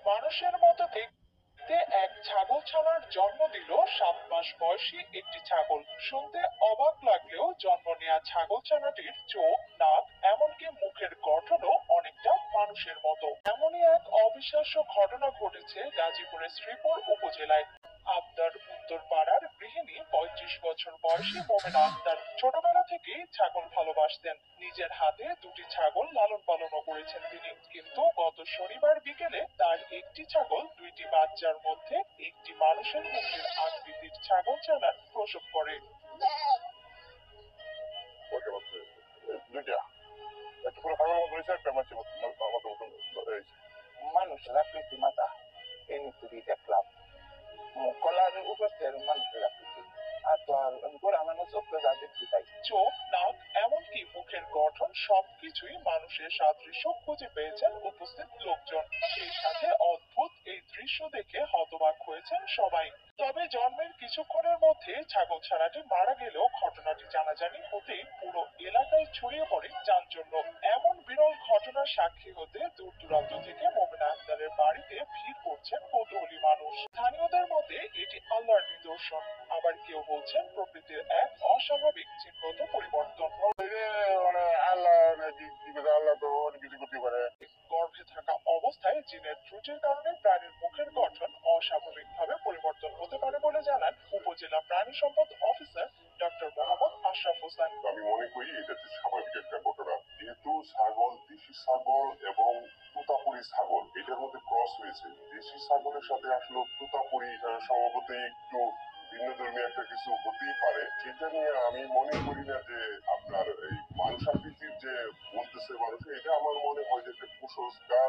মানুষের মতো দেখতে এক ছাগল ছানার জন্ম দিল 7 মাস বয়সী একটি ছাগল। শুনতে অবাক লাগলেও জন্ম নেওয়া ছাগল ছানাটির চোখ, নাক, এমনকি মুখের গঠনও অনেকটা মানুষের মতো। এমনই এক অবিশ্বাস্য ঘটনা ঘটেছে গাজীপুরের শ্রীপুর উপজেলায়। আবদার উত্তর পাড়ার গৃহিণী 35 বছর বয়সী মোমেনা আক্তার ছোটবেলা থেকেই ছাগল ভালোবাসতেন। নিজের হাতে দুটি ছাগল লালন পালনও করেছেন তিনি। কিন্তু গত শনিবার বিকেলে তার একটি ছাগল দুইটি বাচ্চার মধ্যে একটি মানুষের মুখের আকৃতির ছাগল ছানার প্রসব করে। দুইটা একটা পুরো ফার্মের মতো হয়েছে, একটা মাছের মতো মতো হয়েছে। মানুষের আকৃতি মাথা এই নিচে দেখলাম কলার উপস্থিত মানুষের আকৃতি আর তো আর গোড়া মানুষ চোখে যা দেখতে পাই। চোখ, নাক, এমনকি মুখের গঠন সবকিছুই মানুষের সাদৃশ্য খুঁজে পেয়েছেন উপস্থিত লোকজন। সেই সাথে অদ্ভুত এই দৃশ্য দেখে হতবাক হয়েছেন সবাই। তবে জন্মের কিছুক্ষণের মধ্যে ছাগল ছানাটি মারা গেলেও ঘটনাটি জানাজানি হতেই পুরো এলাকায় ছড়িয়ে পড়ে চাঞ্চল্য। এমন বিরল ঘটনার সাক্ষী হতে দূর দূরান্ত থেকে মোমেনা আক্তারের বাড়িতে ভিড় করছেন কৌতূহলী মানুষ। স্থানীয়দের মতে এটি আল্লাহর নিদর্শন, আবার কেউ বলছেন প্রকৃতির এক অস্বাভাবিক চিহ্নিত পরিবর্তন। মানে আল্লাহ আল্লাহ তো অনেক কিছু করতে পারে। গর্ভে থাকা অবস্থায় জিনের ত্রুটির কারণে প্রাণীর মুখের গঠন অস্বাভাবিকভাবে পরিবর্তন হতে পারে বলে জানান উপজেলা প্রাণী সম্পদ অফিসার ডক্টর মোহাম্মদ আশরাফ হোসেন। আমি মনে করি এটা হচ্ছে স্বাভাবিক একটা ঘটনা, যেহেতু ছাগল, দেশি ছাগল এবং তোতাপুরি ছাগল এটার মধ্যে ক্রস হয়েছে। দেশি ছাগলের সাথে আসলে তোতাপুরি স্বভাবতই একটু ভিন্ন ধর্মীয় একটা কিছু হতেই পারে। সেটা নিয়ে আমি মনে করি না যে আপনার এই মানুষ আকৃতির যে বলতেছে মানুষ, এটা আমার মনে হয় যে একটা কুসংস্কার।